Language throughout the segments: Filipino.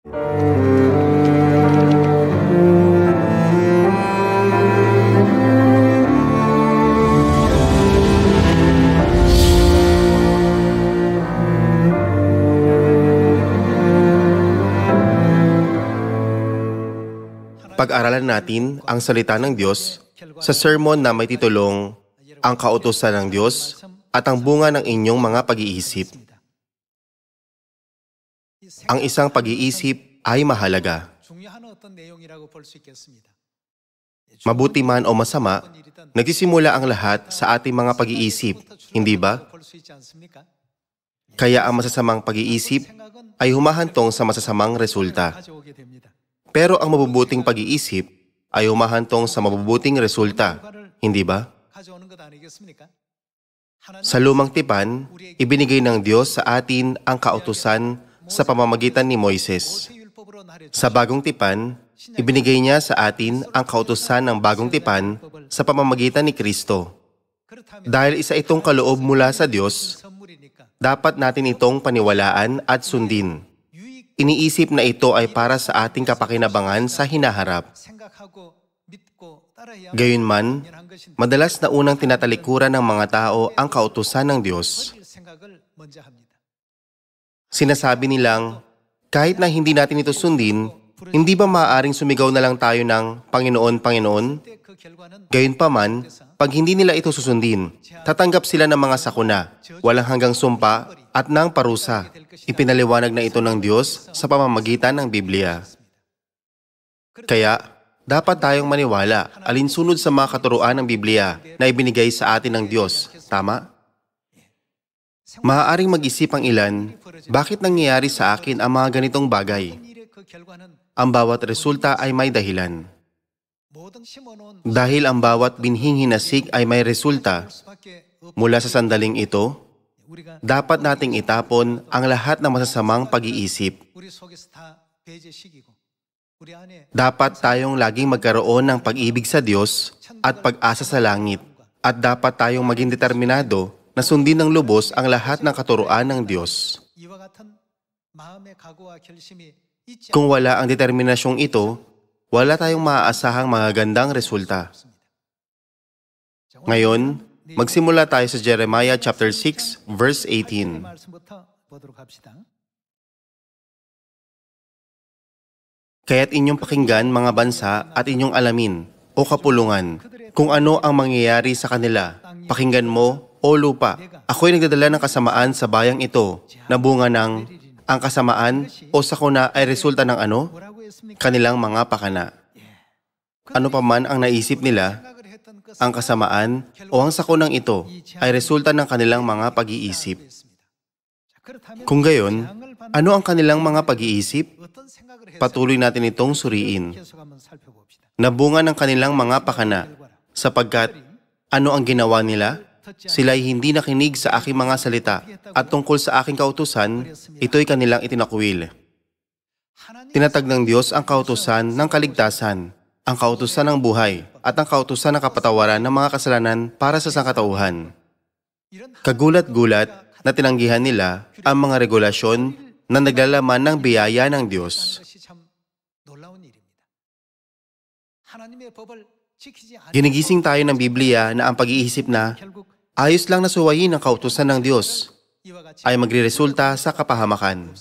Pag-aralan natin ang salita ng Diyos sa sermon na may titulong Ang Kautusan ng Diyos at ang Bunga ng Inyong Mga Pag-iisip. Ang isang pag-iisip ay mahalaga. Mabuti man o masama, nagsisimula ang lahat sa ating mga pag-iisip, hindi ba? Kaya ang masasamang pag-iisip ay humahantong sa masasamang resulta. Pero ang mabubuting pag-iisip ay humahantong sa mabubuting resulta, hindi ba? Sa lumang tipan, ibinigay ng Diyos sa atin ang kautusan sa pamamagitan ni Moises. Sa bagong tipan, ibinigay niya sa atin ang kautusan ng bagong tipan sa pamamagitan ni Kristo. Dahil isa itong kaloob mula sa Diyos, dapat natin itong paniwalaan at sundin. Iniisip na ito ay para sa ating kapakinabangan sa hinaharap. Gayunman, madalas na unang tinatalikuran ng mga tao ang kautusan ng Diyos. Sinasabi nilang, kahit na hindi natin ito sundin, hindi ba maaaring sumigaw na lang tayo ng Panginoon, Panginoon? Gayunpaman, pag hindi nila ito susundin, tatanggap sila ng mga sakuna, walang hanggang sumpa at ng parusa. Ipinaliwanag na ito ng Diyos sa pamamagitan ng Biblia. Kaya, dapat tayong maniwala alinsunod sa mga katuruan ng Biblia na ibinigay sa atin ng Diyos. Tama? Maaaring mag-isip ang ilan, bakit nangyayari sa akin ang mga ganitong bagay? Ang bawat resulta ay may dahilan. Dahil ang bawat binhing hinasik ay may resulta, mula sa sandaling ito, dapat nating itapon ang lahat ng masasamang pag-iisip. Dapat tayong laging magkaroon ng pag-ibig sa Diyos at pag-asa sa langit. At dapat tayong maging determinado na sundin ng lubos ang lahat ng katuruan ng Diyos. Kung wala ang determinasyong ito, wala tayong maaasahang magagandang resulta. Ngayon, magsimula tayo sa Jeremiah chapter 6, verse 18. Kaya't inyong pakinggan mga bansa at inyong alamin, o kapulungan, kung ano ang mangyayari sa kanila. Pakinggan mo, o lupa, ako'y nagdadala ng kasamaan sa bayang ito, na bunga ng, ang kasamaan o sakuna ay resulta ng ano? Kanilang mga pakana. Ano pa man ang naisip nila, ang kasamaan o ang sakunang ito ay resulta ng kanilang mga pag-iisip. Kung gayon, ano ang kanilang mga pag-iisip? Patuloy natin itong suriin. Nabunga ng kanilang mga pakana, sapagkat ano ang ginawa nila? Sila'y hindi nakinig sa aking mga salita at tungkol sa aking kautusan, ito'y kanilang itinakwil. Tinatag ng Diyos ang kautusan ng kaligtasan, ang kautusan ng buhay, at ang kautusan ng kapatawaran ng mga kasalanan para sa sangkatauhan. Kagulat-gulat na tinanggihan nila ang mga regulasyon na naglalaman ng biyaya ng Diyos. Ginigising tayo ng Biblia na ang pag-iisip na ayos lang na suwayin ang kautusan ng Diyos ay magreresulta sa kapahamakan.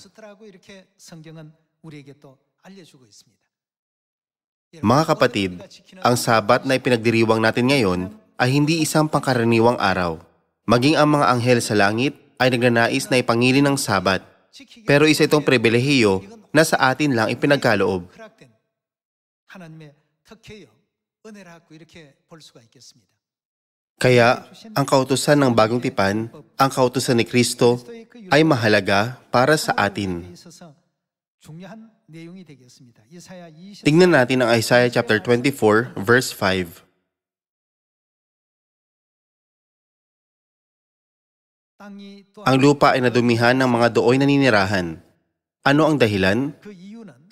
Mga kapatid, ang Sabat na ipinagdiriwang natin ngayon ay hindi isang pangkaraniwang araw. Maging ang mga anghel sa langit ay nagnanais na ipangili ng Sabat, pero isa itong pribilehiyo na sa atin lang ipinagkaloob. Kaya, ang kautusan ng bagong tipan, ang kautusan ni Kristo, ay mahalaga para sa atin. Tingnan natin ang Isaiah chapter 24, verse 5. Ang lupa ay nadumihan ng mga dooy na ninirahan. Ano ang dahilan?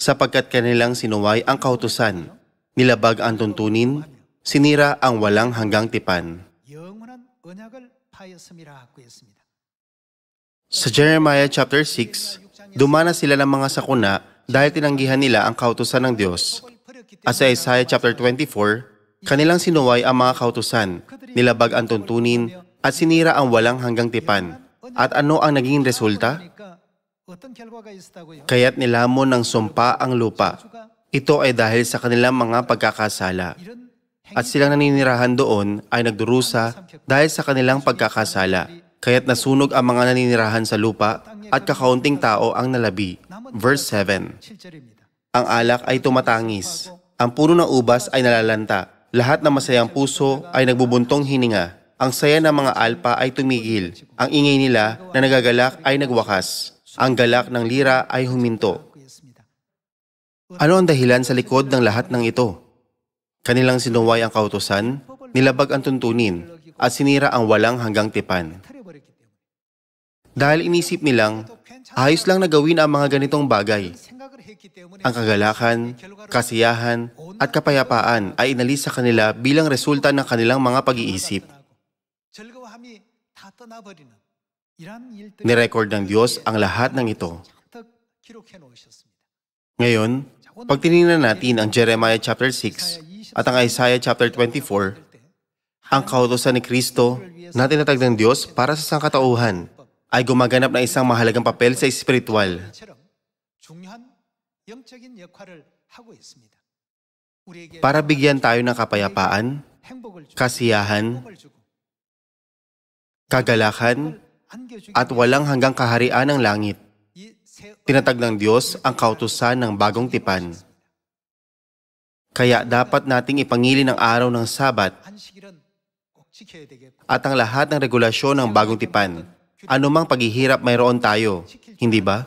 Sapagkat kanilang sinuway ang kautusan, nilabag ang tuntunin, sinira ang walang hanggang tipan. Sa Jeremiah chapter 6, dumana sila ng mga sakuna dahil tinanggihan nila ang kautusan ng Diyos. At sa Isaiah chapter 24, kanilang sinuway ang mga kautusan, nilabag ang tuntunin, at sinira ang walang hanggang tipan. At ano ang naging resulta? Kaya't nilamon ng sumpa ang lupa. Ito ay dahil sa kanilang mga pagkakasala. At silang naninirahan doon ay nagdurusa dahil sa kanilang pagkakasala. Kaya't nasunog ang mga naninirahan sa lupa at kakaunting tao ang nalabi. Verse 7. Ang alak ay tumatangis. Ang puno ng ubas ay nalalanta. Lahat ng masayang puso ay nagbubuntong hininga. Ang saya ng mga alpa ay tumigil. Ang ingay nila na nagagalak ay nagwakas. Ang galak ng lira ay huminto. Ano ang dahilan sa likod ng lahat ng ito? Kanilang sinuway ang kautusan, nilabag ang tuntunin, at sinira ang walang hanggang tipan. Dahil inisip nilang, ayos lang na gawin ang mga ganitong bagay. Ang kagalakan, kasiyahan, at kapayapaan ay inalis sa kanila bilang resulta ng kanilang mga pag-iisip. Nirecord ng Diyos ang lahat ng ito. Ngayon, pag tinignan natin ang Jeremiah chapter 6 at ang Isaiah chapter 24, ang kautusan ni Kristo na tinatag ng Diyos para sa sangkatauhan ay gumaganap na isang mahalagang papel sa espiritual. Para bigyan tayo ng kapayapaan, kasiyahan, kagalakan, at walang hanggang kaharian ng langit. Tinatag ng Diyos ang kautusan ng bagong tipan. Kaya dapat nating ipangilin ang araw ng Sabat at ang lahat ng regulasyon ng bagong tipan. Anumang paghihirap mayroon tayo, hindi ba?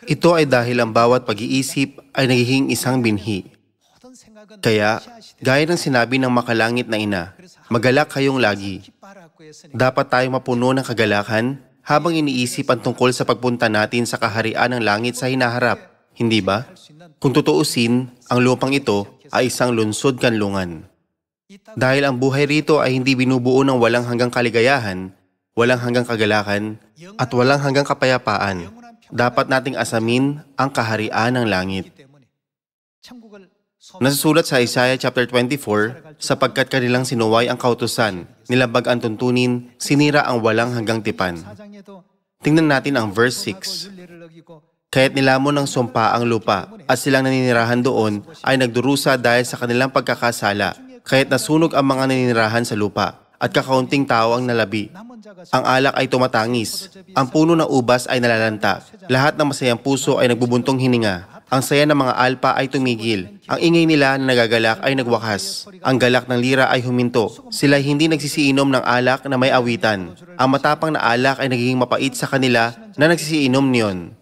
Ito ay dahil ang bawat pag-iisip ay nagiging isang binhi. Kaya, gaya ng sinabi ng makalangit na ina, magalak kayong lagi. Dapat tayong mapuno ng kagalakan habang iniisip ang tungkol sa pagpunta natin sa kaharian ng langit sa hinaharap, hindi ba? Kung tutuusin, ang lupang ito ay isang lungsod kanlungan. Dahil ang buhay rito ay hindi binubuo ng walang hanggang kaligayahan, walang hanggang kagalakan, at walang hanggang kapayapaan, dapat nating asamin ang kaharian ng langit. Nasusulat sa Isaiah chapter 24, sapagkat kanilang sinuway ang kautusan, nilabag ang tuntunin, sinira ang walang hanggang tipan. Tingnan natin ang verse 6. Kaya't nilamon ng sumpa ang lupa, at silang naninirahan doon ay nagdurusa dahil sa kanilang pagkakasala. Kaya't nasunog ang mga naninirahan sa lupa, at kakaunting tao ang nalabi. Ang alak ay tumatangis, ang puno ng ubas ay nalalanta. Lahat ng masayang puso ay nagbubuntong hininga. Ang saya ng mga alpa ay tumigil. Ang ingay nila na nagagalak ay nagwakas. Ang galak ng lira ay huminto. Sila hindi nagsisiinom ng alak na may awitan. Ang matapang na alak ay nagiging mapait sa kanila na nagsisiinom niyon.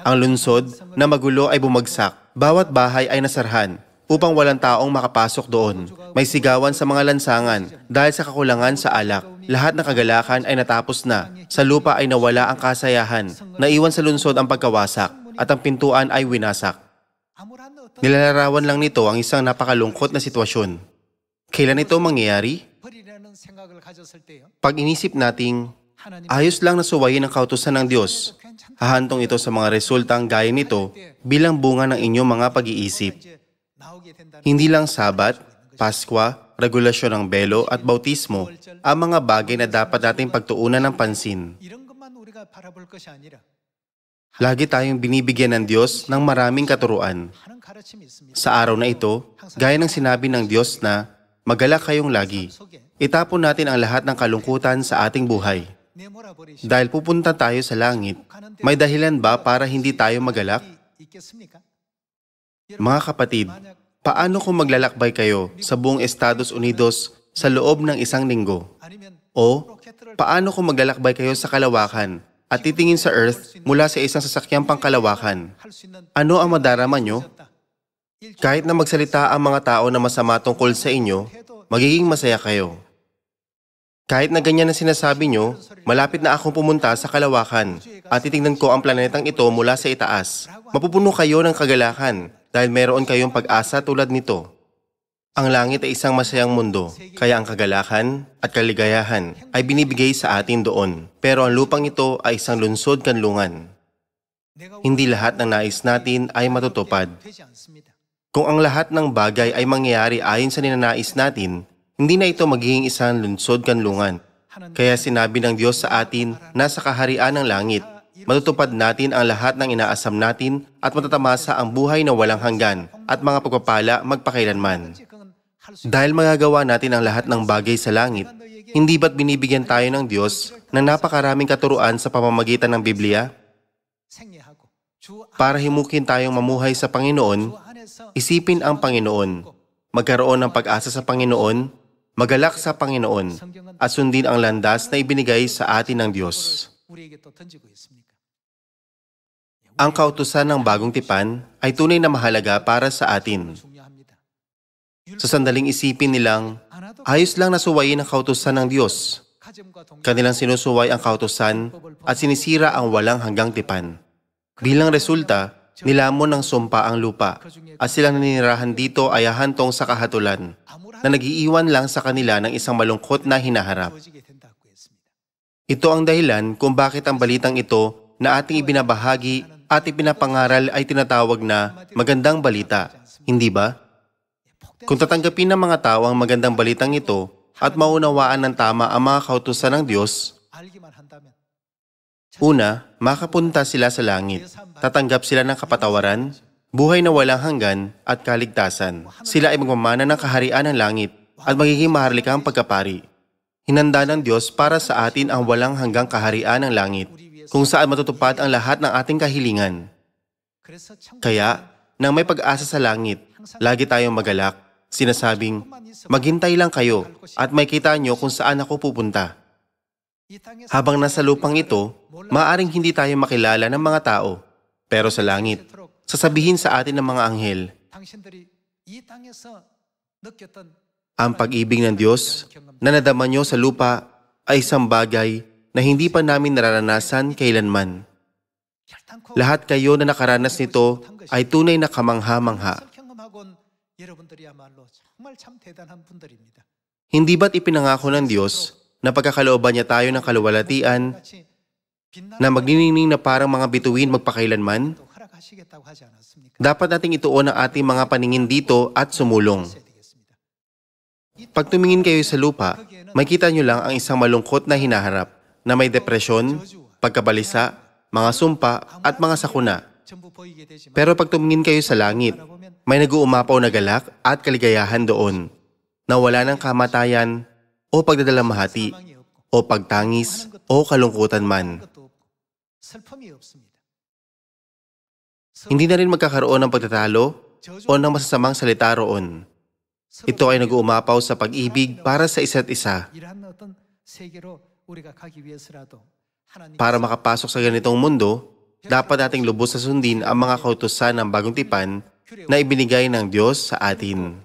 Ang lungsod na magulo ay bumagsak. Bawat bahay ay nasarhan upang walang taong makapasok doon. May sigawan sa mga lansangan dahil sa kakulangan sa alak. Lahat ng kagalakan ay natapos na. Sa lupa ay nawala ang kasayahan. Naiwan sa lungsod ang pagkawasak at ang pintuan ay winasak. Nilalarawan lang nito ang isang napakalungkot na sitwasyon. Kailan ito mangyayari? Pag inisip nating ayos lang na suwayin ang kautusan ng Diyos, hahantong ito sa mga resultang gaya nito bilang bunga ng inyong mga pag-iisip. Hindi lang Sabat, Paskwa, regulasyon ng belo at bautismo ang mga bagay na dapat nating pagtuunan ng pansin. Lagi tayong binibigyan ng Diyos ng maraming katuruan. Sa araw na ito, gaya ng sinabi ng Diyos na, magalak kayong lagi. Itapon natin ang lahat ng kalungkutan sa ating buhay. Dahil pupunta tayo sa langit, may dahilan ba para hindi tayo magalak? Mga kapatid, paano kung maglalakbay kayo sa buong Estados Unidos sa loob ng isang linggo? O, paano kung maglalakbay kayo sa kalawakan at titingin sa Earth mula sa isang sasakyang pangkalawakan? Ano ang madarama nyo? Kahit na magsalita ang mga tao na masama tungkol sa inyo, magiging masaya kayo. Kahit na ganyan na sinasabi nyo, malapit na akong pumunta sa kalawakan at titingnan ko ang planetang ito mula sa itaas. Mapupuno kayo ng kagalakan dahil meron kayong pag-asa tulad nito. Ang langit ay isang masayang mundo, kaya ang kagalakan at kaligayahan ay binibigay sa atin doon. Pero ang lupang ito ay isang lungsod kanlungan. Hindi lahat ng nais natin ay matutupad. Kung ang lahat ng bagay ay mangyayari ayon sa ninanais natin, hindi na ito magiging isang lungsod kanlungan. Kaya sinabi ng Diyos sa atin na sa kaharian ng langit, matutupad natin ang lahat ng inaasam natin at matatamasa ang buhay na walang hanggan at mga pagpapala magpakailanman. Dahil magagawa natin ang lahat ng bagay sa langit, hindi ba't binibigyan tayo ng Diyos ng napakaraming katuruan sa pamamagitan ng Biblia? Para himukin tayong mamuhay sa Panginoon, isipin ang Panginoon, magkaroon ng pag-asa sa Panginoon, magalak sa Panginoon, at sundin ang landas na ibinigay sa atin ng Diyos. Ang kautusan ng bagong tipan ay tunay na mahalaga para sa atin. Sa sandaling isipin nilang, ayos lang nasuwayin ang kautusan ng Diyos. Kanilang sinusuway ang kautusan at sinisira ang walang hanggang tipan. Bilang resulta, nilamon ng sumpa ang lupa at silang naninirahan dito ay hahantong sa kahatulan na nag-iiwan lang sa kanila ng isang malungkot na hinaharap. Ito ang dahilan kung bakit ang balitang ito na ating ibinabahagi at ipinapangaral ay tinatawag na magandang balita, hindi ba? Kung tatanggapin ng mga tao ang magandang balitang ito at maunawaan ng tama ang mga kautusan ng Diyos, una, makapunta sila sa langit. Tatanggap sila ng kapatawaran, buhay na walang hanggan at kaligtasan. Sila ay magmamana ng kaharian ng langit at magiging maharlikang pagkapari. Hinanda ng Diyos para sa atin ang walang hanggang kaharian ng langit, kung saan matutupad ang lahat ng ating kahilingan. Kaya, nang may pag-asa sa langit, lagi tayong magalak, sinasabing, maghintay lang kayo at makikita nyo kung saan ako pupunta. Habang nasa lupang ito, maaaring hindi tayo makilala ng mga tao. Pero sa langit, sasabihin sa atin ng mga anghel, ang pag-ibig ng Diyos na nadama nyo sa lupa ay isang bagay na hindi pa namin nararanasan kailanman. Lahat kayo na nakaranas nito ay tunay na kamangha-mangha. Hindi ba't ipinangako ng Diyos na pagkakalooban niya tayo ng kaluwalhatian na magniningning na parang mga bituin magpakailanman? Dapat nating ituon ang ating mga paningin dito at sumulong. Pag tumingin kayo sa lupa, makita nyo lang ang isang malungkot na hinaharap na may depresyon, pagkabalisa, mga sumpa at mga sakuna. Pero pag tumingin kayo sa langit, may nag-uumapaw na galak at kaligayahan doon na wala ng kamatayan o pagdadalamhati o pagtangis o kalungkutan man. Hindi na rin magkakaroon ng pagtatalo o ng masasamang salita roon. Ito ay nag-uumapaw sa pag-ibig para sa isa't isa. Para makapasok sa ganitong mundo, dapat nating lubos na sundin ang mga kautusan ng bagong tipan na ibinigay ng Diyos sa atin.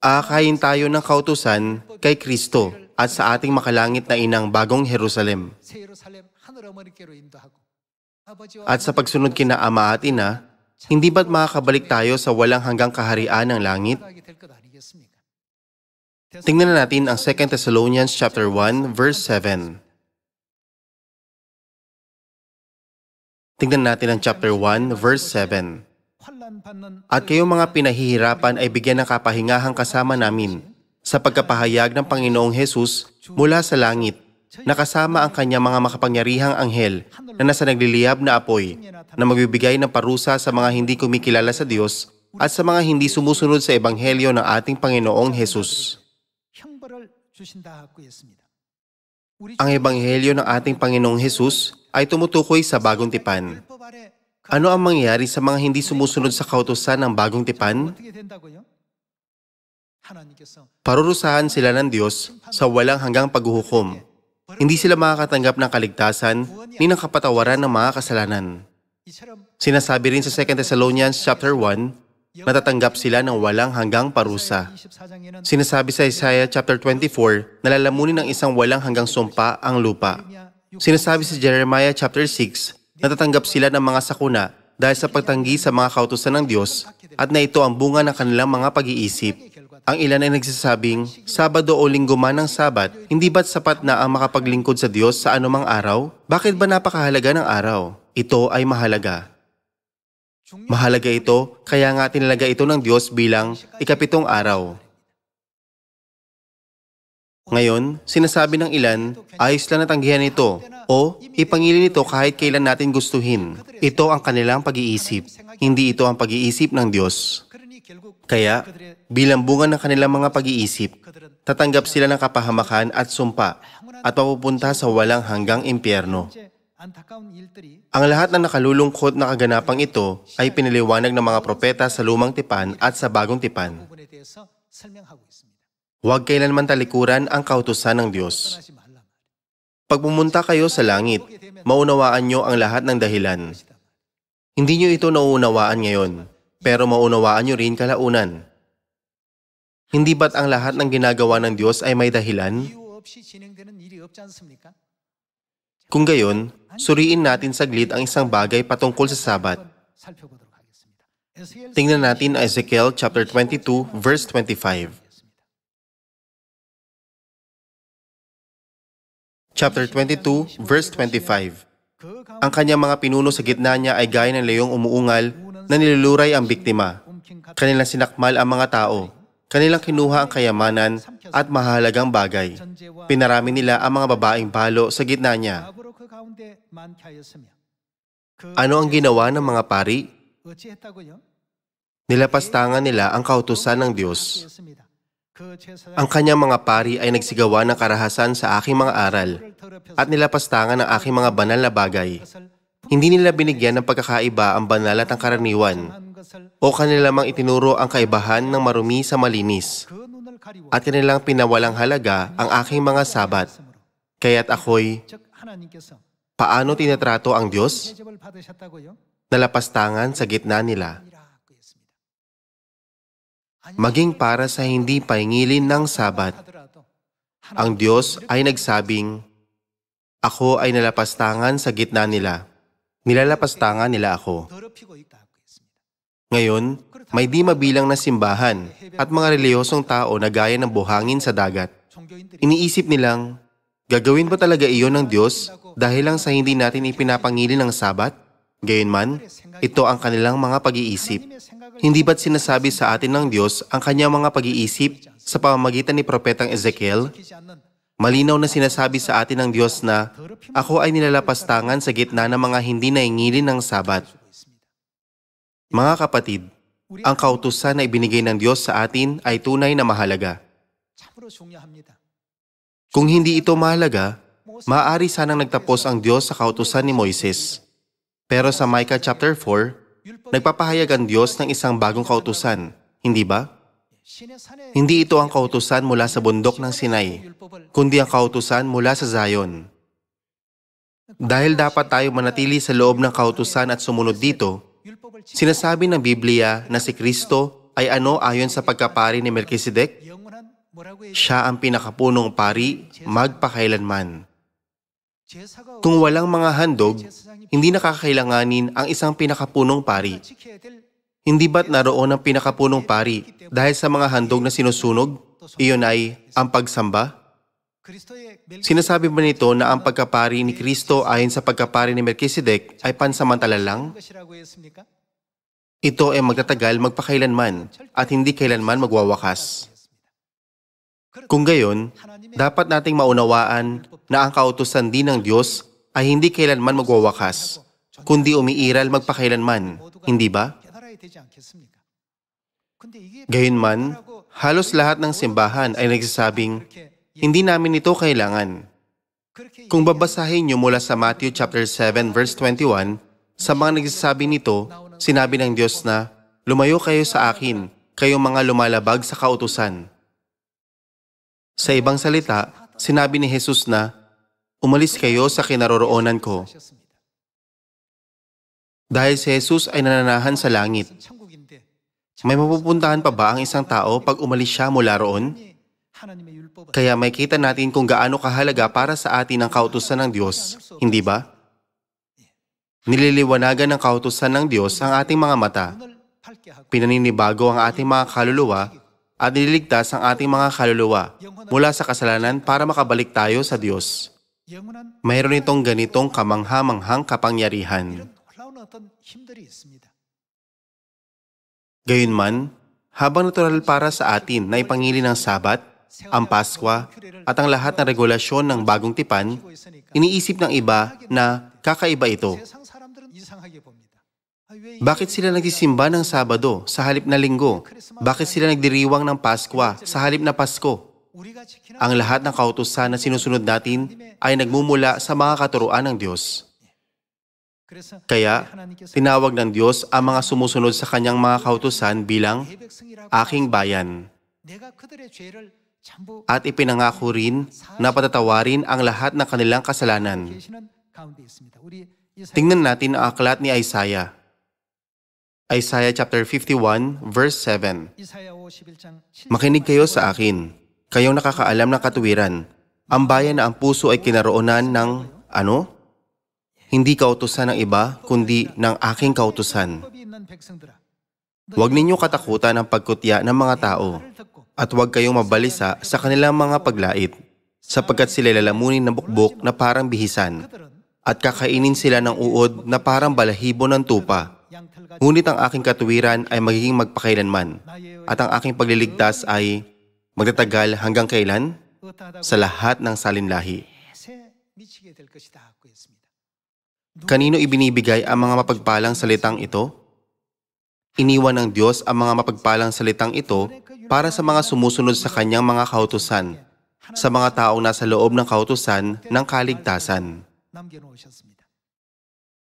Aakayin tayo ng kautusan kay Kristo at sa ating makalangit na inang bagong Jerusalem. At sa pagsunod kina Ama at Ina, hindi ba't makakabalik tayo sa walang hanggang kaharian ng langit? Tingnan na natin ang 2 Thessalonians chapter 1 verse 7. Tingnan natin ang chapter 1 verse 7. At kayong mga pinahihirapan ay bigyan ng kapahingahang kasama namin sa pagkapahayag ng Panginoong Hesus mula sa langit, na kasama ang kanyang mga makapangyarihang anghel na nasa nagliliyab na apoy na magbibigay ng parusa sa mga hindi kumikilala sa Diyos at sa mga hindi sumusunod sa Ebanghelyo ng ating Panginoong Hesus. Ang Ebanghelyo ng ating Panginoong Hesus ay tumutukoy sa bagong tipan. Ano ang mangyayari sa mga hindi sumusunod sa kautusan ng bagong tipan? Parurusahan sila ng Diyos sa walang hanggang paghuhukom. Hindi sila makakatanggap ng kaligtasan ni ng kapatawaran ng mga kasalanan. Sinasabi rin sa 2 Thessalonians chapter 1 na tatanggap sila ng walang hanggang parusa. Sinasabi sa Isaiah chapter 24 na lalamunin ng isang walang hanggang sumpa ang lupa. Sinasabi sa Jeremiah chapter 6 na tatanggap sila ng mga sakuna dahil sa pagtanggi sa mga kautusan ng Diyos at na ito ang bunga ng kanilang mga pag-iisip. Ang ilan ay nagsasabing, Sabado o Linggo man ang Sabat, hindi ba't sapat na ang makapaglingkod sa Diyos sa anumang araw? Bakit ba napakahalaga ng araw? Ito ay mahalaga. Mahalaga ito, kaya nga tinalaga ito ng Diyos bilang ikapitong araw. Ngayon, sinasabi ng ilan, ayos lang na tanggihan ito o ipangilin ito kahit kailan natin gustuhin. Ito ang kanilang pag-iisip, hindi ito ang pag-iisip ng Diyos. Kaya, bilang bunga ng kanilang mga pag-iisip, tatanggap sila ng kapahamakan at sumpa at mapupunta sa walang hanggang impyerno. Ang lahat ng nakalulungkot na kaganapang ito ay pinaliwanag ng mga propeta sa Lumang Tipan at sa Bagong Tipan. Huwag kailanman talikuran ang kautusan ng Diyos. Pag pumunta kayo sa langit, maunawaan nyo ang lahat ng dahilan. Hindi nyo ito nauunawaan ngayon, pero maunawaan nyo rin kalaunan. Hindi ba't ang lahat ng ginagawa ng Diyos ay may dahilan? Kung gayon, suriin natin saglit ang isang bagay patungkol sa Sabat. Tingnan natin ang Ezekiel chapter 22 verse 25. Chapter 22 verse 25. Ang kanyang mga pinuno sa gitna niya ay gaya ng leong umuungal na niluluray ang biktima. Kanilang sinakmal ang mga tao. Kanilang kinuha ang kayamanan at mahalagang bagay. Pinarami nila ang mga babaeng balo sa gitna niya. Ano ang ginawa ng mga pari? Nilapastangan nila ang kautusan ng Diyos. Ang kanyang mga pari ay nagsigawa ng karahasan sa aking mga aral at nilapastangan ang aking mga banal na bagay. Hindi nila binigyan ng pagkakaiba ang banal at ang karaniwan o kanila lamang itinuro ang kaibahan ng marumi sa malinis at kanilang pinawalang halaga ang aking mga sabat. Kaya't ako'y, paano tinatrato ang Diyos? Nalapastangan sa gitna nila. Maging para sa hindi paingilin ng sabat, ang Diyos ay nagsabing, ako ay nalapastangan sa gitna nila. Nilalapastangan nila ako. Ngayon, may di mabilang na simbahan at mga reliyosong tao na gaya ng buhangin sa dagat. Iniisip nilang, gagawin ba talaga iyon ng Diyos dahil lang sa hindi natin ipinapangilin ng sabat? Gayunman, ito ang kanilang mga pag-iisip. Hindi ba't sinasabi sa atin ng Diyos ang kanyang mga pag-iisip sa pamamagitan ni Propetang Ezekiel? Malinaw na sinasabi sa atin ng Diyos na, ako ay nilalapastangan sa gitna ng mga hindi naingilin ng sabat. Mga kapatid, ang kautusan na ibinigay ng Diyos sa atin ay tunay na mahalaga. Kung hindi ito mahalaga, maaari sanang nagtapos ang Diyos sa kautusan ni Moises. Pero sa Micah chapter 4, nagpapahayag ang Diyos ng isang bagong kautusan, hindi ba? Hindi ito ang kautusan mula sa bundok ng Sinai, kundi ang kautusan mula sa Zion. Dahil dapat tayo manatili sa loob ng kautusan at sumunod dito, sinasabi ng Biblia na si Kristo ay ano ayon sa pagkapari ni Melkisedek? Siya ang pinakapunong pari magpakailanman. Kung walang mga handog, hindi nakakailanganin ang isang pinakapunong pari. Hindi ba't naroon ang pinakapunong pari dahil sa mga handog na sinusunog? Iyon ay ang pagsamba? Sinasabi ba nito na ang pagkapari ni Kristo ayon sa pagkapari ni Melkisedek ay pansamantala lang? Ito ay magtatagal magpakailanman at hindi kailanman magwawakas. Kung gayon, dapat nating maunawaan na ang kautusan din ng Diyos ay hindi kailanman magwawakas, kundi umiiral magpakailanman, hindi ba? Gayunman, halos lahat ng simbahan ay nagsasabing, hindi namin ito kailangan. Kung babasahin niyo mula sa Matthew chapter 7 verse 21, sa mga nagsasabi nito, sinabi ng Diyos na, lumayo kayo sa akin, kayong mga lumalabag sa kautusan. Sa ibang salita, sinabi ni Jesus na, umalis kayo sa kinaroroonan ko. Dahil si Jesus ay nananahan sa langit, may mapupuntahan pa ba ang isang tao pag umalis siya mula roon? Kaya may kita natin kung gaano kahalaga para sa atin ang kautusan ng Diyos, hindi ba? Nililiwanagan ng kautusan ng Diyos ang ating mga mata. Pinaninibago ang ating mga kaluluwa at nililigtas ang ating mga kaluluwa mula sa kasalanan para makabalik tayo sa Diyos. Mayroon itong ganitong kamangha-manghang kapangyarihan. Gayunman, habang natural para sa atin na ipangili ng Sabat, ang Paskwa, at ang lahat ng regulasyon ng bagong tipan, iniisip ng iba na kakaiba ito. Bakit sila nagsisimba ng Sabado sa halip na Linggo? Bakit sila nagdiriwang ng Paskwa sa halip na Pasko? Ang lahat ng kautusan na sinusunod natin ay nagmumula sa mga katuruan ng Diyos. Kaya, tinawag ng Diyos ang mga sumusunod sa kanyang mga kautusan bilang aking bayan. At ipinangako rin na patatawarin ang lahat ng kanilang kasalanan. Tingnan natin ang aklat ni Isaiah. Isaiah chapter 51, verse 7. Makinig kayo sa akin, kayong nakakaalam ng katuwiran. Ang bayan na ang puso ay kinaroonan ng ano? Hindi kautusan ng iba, kundi ng aking kautusan. Huwag ninyo katakutan ang pagkutya ng mga tao, at huwag kayong mabalisa sa kanilang mga paglait, sapagkat sila lalamunin ng bukbok na parang bihisan, at kakainin sila ng uod na parang balahibo ng tupa. Ngunit ang aking katuwiran ay magiging magpakailanman, at ang aking pagliligtas ay magtatagal hanggang kailan? Sa lahat ng salinlahi. Kanino ibinibigay ang mga mapagpalang salitang ito? Iniwan ng Diyos ang mga mapagpalang salitang ito para sa mga sumusunod sa kanyang mga kautusan, sa mga taong nasa loob ng kautusan ng kaligtasan.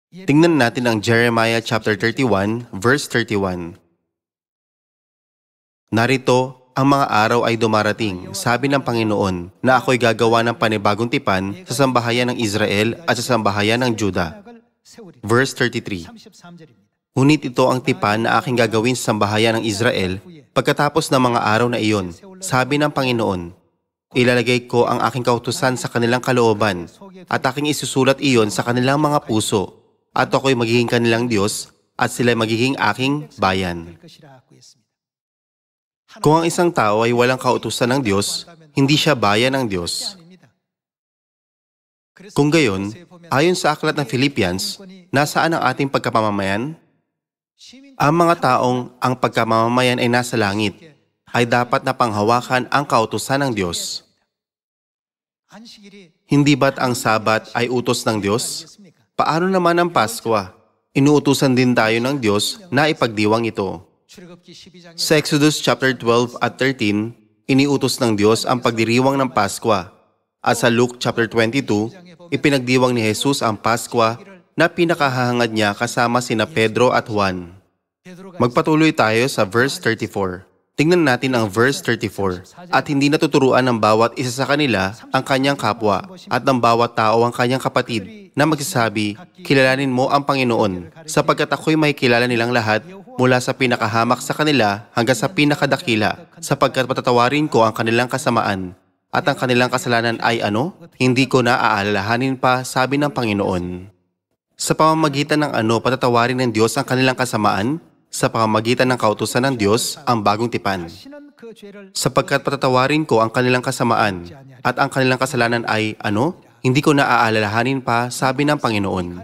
Tingnan natin ang Jeremiah chapter 31, verse 31. Narito, ang mga araw ay dumarating, sabi ng Panginoon, na ako'y gagawa ng panibagong tipan sa sambahayan ng Israel at sa sambahayan ng Juda. Verse 33. Ngunit ito ang tipan na aking gagawin sa sambahayan ng Israel pagkatapos ng mga araw na iyon, sabi ng Panginoon. Ilalagay ko ang aking kautusan sa kanilang kalooban at aking isusulat iyon sa kanilang mga puso at ako'y magiging kanilang Diyos at sila'y magiging aking bayan. Kung ang isang tao ay walang kautusan ng Diyos, hindi siya bayan ng Diyos. Kung gayon, ayon sa aklat ng Philippians, nasaan ang ating pagkapamamayan? Ang mga taong ang pagkamamayan ay nasa langit, ay dapat na panghawakan ang kautusan ng Diyos. Hindi ba't ang Sabat ay utos ng Diyos? Paano naman ang Paskwa? Inuutusan din tayo ng Diyos na ipagdiwang ito. Sa Exodus chapter 12 at 13, iniutos ng Diyos ang pagdiriwang ng Paskwa. At sa Luke chapter 22, ipinagdiwang ni Jesus ang Paskwa na pinakahahangad niya kasama sina Pedro at Juan. Magpatuloy tayo sa verse 34. Tingnan natin ang verse 34. At hindi natuturuan ng bawat isa sa kanila ang kanyang kapwa at ng bawat tao ang kanyang kapatid na magsasabi, kilalanin mo ang Panginoon, sapagkat ako'y may kilala nilang lahat mula sa pinakahamak sa kanila hanggang sa pinakadakila, sapagkat patatawarin ko ang kanilang kasamaan at ang kanilang kasalanan ay ano? Hindi ko na aalalahanin pa, sabi ng Panginoon. Sa pamamagitan ng ano patatawarin ng Diyos ang kanilang kasamaan? Sa pamamagitan ng kautusan ng Diyos ang bagong tipan. Sapagkat patatawarin ko ang kanilang kasamaan at ang kanilang kasalanan ay ano? Hindi ko na aalalahanin pa, sabi ng Panginoon.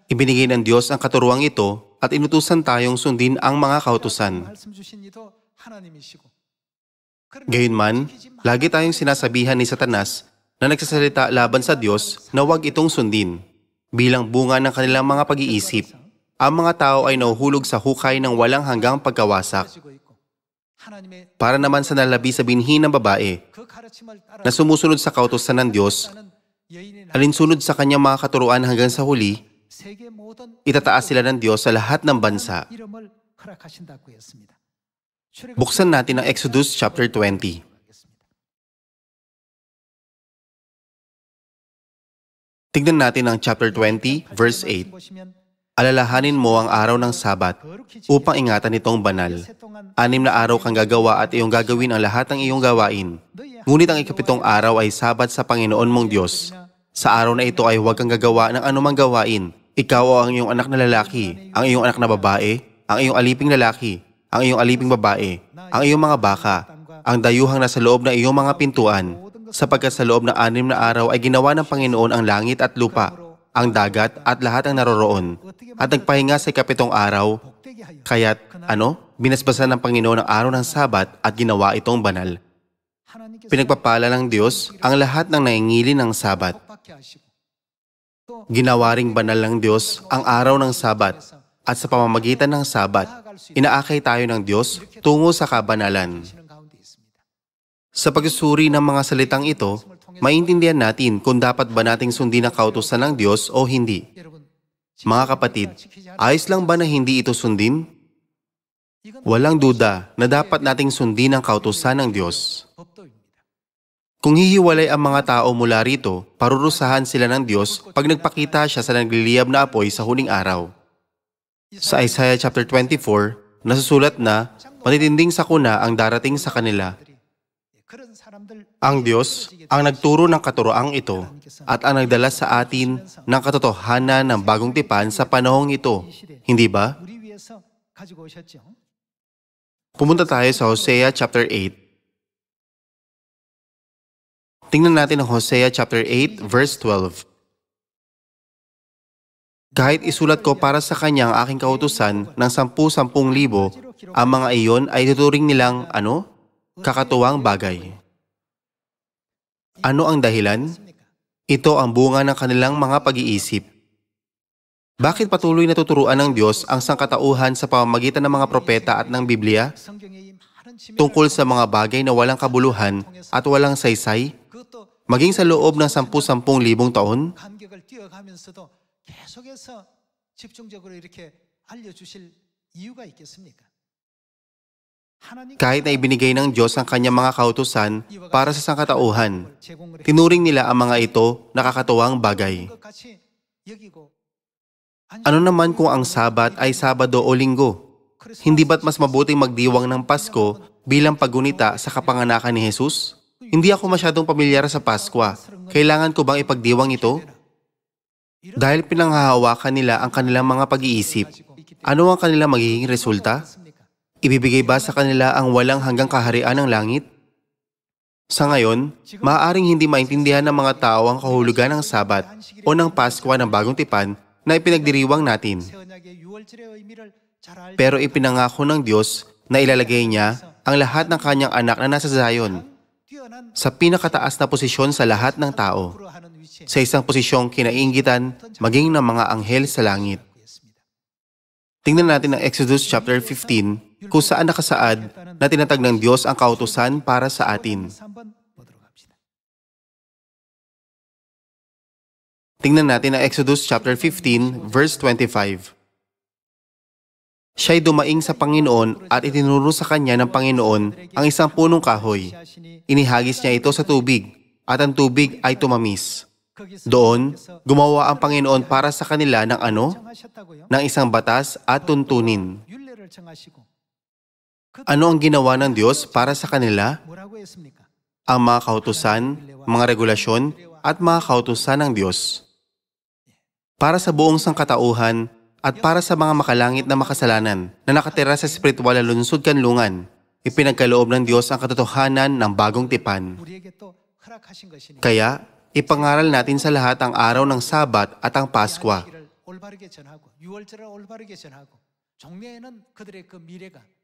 Ibinigay ng Diyos ang katuruang ito at inutusan tayong sundin ang mga kautusan. Gayunman, lagi tayong sinasabihan ni Satanas na nagsasalita laban sa Diyos na huwag itong sundin. Bilang bunga ng kanilang mga pag-iisip, ang mga tao ay nahuhulog sa hukay ng walang hanggang pagkawasak. Para naman sa nalabi sa binhi ng babae na sumusunod sa kautusan ng Diyos, alinsunod sa kanyang mga katuruan hanggang sa huli, itataas sila ng Diyos sa lahat ng bansa. Buksan natin ang Exodus chapter 20. Tignan natin ang chapter 20, verse 8. Alalahanin mo ang araw ng Sabat upang ingatan itong banal. 6 na araw kang gagawa at iyong gagawin ang lahat ng iyong gawain. Ngunit ang ikapitong araw ay Sabat sa Panginoon mong Diyos. Sa araw na ito ay huwag kang gagawa ng anumang gawain. Ikaw o ang iyong anak na lalaki, ang iyong anak na babae, ang iyong aliping lalaki, ang iyong aliping babae, ang iyong mga baka, ang dayuhang nasa loob ng iyong mga pintuan, sapagkat sa loob ng 6 na araw ay ginawa ng Panginoon ang langit at lupa, ang dagat at lahat ang naroroon, at nagpahinga sa 7 araw, kaya't binasbasan ng Panginoon ang araw ng Sabat at ginawa itong banal. Pinagpapala ng Diyos ang lahat ng naingili ng Sabat. Ginawa ring banal ng Diyos ang araw ng Sabat, at sa pamamagitan ng Sabat, inaakay tayo ng Diyos tungo sa kabanalan. Sa pagsusuri ng mga salitang ito, maintindihan natin kung dapat ba nating sundin ang kautusan ng Diyos o hindi. Mga kapatid, ayos lang ba na hindi ito sundin? Walang duda na dapat nating sundin ang kautusan ng Diyos. Kung hihiwalay ang mga tao mula rito, parurusahan sila ng Diyos pag nagpakita siya sa nagliliyab na apoy sa huling araw. Sa Isaiah chapter 24, nasusulat na matitinding sakuna ang darating sa kanila. Ang Diyos ang nagturo ng katuroang ito at ang nagdala sa atin ng katotohanan ng bagong tipan sa panahong ito. Hindi ba? Pumunta tayo sa Hosea chapter 8. Tingnan natin ang Hosea chapter 8 verse 12. Kahit isulat ko para sa kanya ang aking kautusan ng 10,000 libo, ang mga iyon ay tuturing nilang kakatuwang bagay. Ano ang dahilan? Ito ang bunga ng kanilang mga pag-iisip. Bakit patuloy na tuturuan ng Diyos ang sangkatauhan sa pamamagitan ng mga propeta at ng Biblia tungkol sa mga bagay na walang kabuluhan at walang saysay, maging sa loob ng 10,000 taon? Kahit na ibinigay ng Diyos ang kanyang mga kautusan para sa sangkatauhan, tinuring nila ang mga ito na kakatuwang bagay. Ano naman kung ang Sabat ay Sabado o Linggo? Hindi ba't mas mabuting magdiwang ng Pasko bilang paggunita sa kapanganakan ni Jesus? Hindi ako masyadong pamilyar sa Paskwa. Kailangan ko bang ipagdiwang ito? Dahil pinanghahawakan nila ang kanilang mga pag-iisip, ano ang kanilang magiging resulta? Ibibigay ba sa kanila ang walang hanggang kaharian ng langit? Sa ngayon, maaaring hindi maintindihan ng mga tao ang kahulugan ng Sabat o ng Paskwa ng Bagong Tipan na ipinagdiriwang natin. Pero ipinangako ng Diyos na ilalagay niya ang lahat ng kanyang anak na nasa Zion sa pinakataas na posisyon sa lahat ng tao, sa isang posisyong kinainggitan maging ng mga anghel sa langit. Tingnan natin ang Exodus chapter 15 kung saan nakasaad na tinatag ng Diyos ang kautusan para sa atin. Tingnan natin ang Exodus chapter 15 verse 25. Siya'y dumaing sa Panginoon at itinuro sa kanya ng Panginoon ang isang punong kahoy. Inihagis niya ito sa tubig at ang tubig ay tumamis. Doon, gumawa ang Panginoon para sa kanila ng ng isang batas at tuntunin. Ano ang ginawa ng Diyos para sa kanila? Ang mga kautusan, mga regulasyon, at mga kautusan ng Diyos. Para sa buong sangkatauhan at para sa mga makalangit na makasalanan na nakatira sa spiritual na lungsod kanlungan, ipinagkaloob ng Diyos ang katotohanan ng bagong tipan. Kaya, ipangaral natin sa lahat ang araw ng Sabat at ang Paskwa.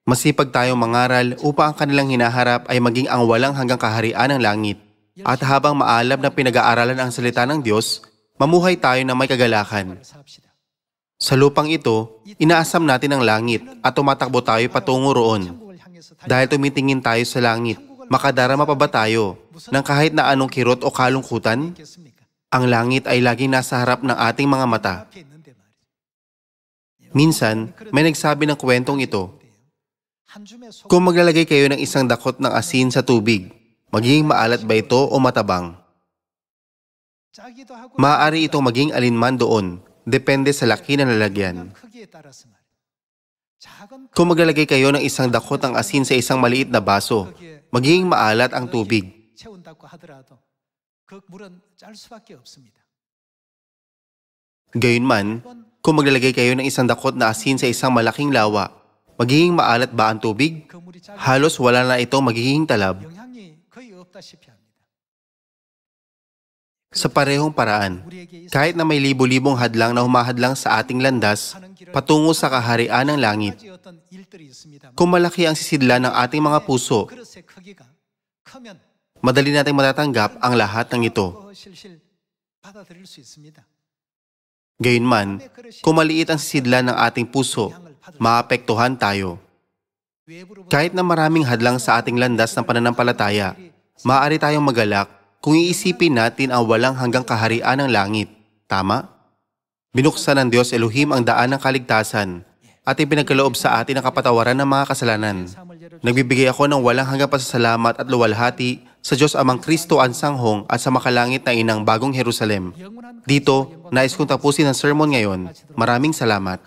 Masipag tayong mangaral upang ang kanilang hinaharap ay maging ang walang hanggang kaharian ng langit. At habang maalab na pinag-aaralan ang salita ng Diyos, mamuhay tayo na may kagalakan. Sa lupang ito, inaasam natin ang langit at tumatakbo tayo patungo roon. Dahil tumitingin tayo sa langit, makadarama pa ba tayo ng kahit na anong kirot o kalungkutan? Ang langit ay laging nasa harap ng ating mga mata. Minsan, may nagsabi ng kwentong ito. Kung maglalagay kayo ng isang dakot ng asin sa tubig, magiging maalat ba ito o matabang? Maaari itong maging alinman doon, depende sa laki ng lalagyan. Kung maglalagay kayo ng isang dakot ng asin sa isang maliit na baso, magiging maalat ang tubig. Gayunman, kung maglalagay kayo ng isang dakot na asin sa isang malaking lawa, Magiging maalat ba ang tubig? Halos wala na itong magiging talab. Sa parehong paraan, kahit na may libo-libong hadlang na humahadlang sa ating landas patungo sa kaharian ng langit, kung malaki ang sisidlan ng ating mga puso, madali nating matatanggap ang lahat ng ito. Gayunman, kung maliit ang sisidlan ng ating puso, maapektuhan tayo. Kahit na maraming hadlang sa ating landas ng pananampalataya, maaari tayong magalak kung iisipin natin ang walang hanggang kaharian ng langit. Tama? Binuksan ng Diyos Elohim ang daan ng kaligtasan at ipinagkaloob sa atin ang kapatawaran ng mga kasalanan. Nagbibigay ako ng walang hanggang pasasalamat at luwalhati sa Diyos Amang Kristo Ansanghong at sa makalangit na inang Bagong Jerusalem. Dito, nais kong tapusin ang sermon ngayon. Maraming salamat.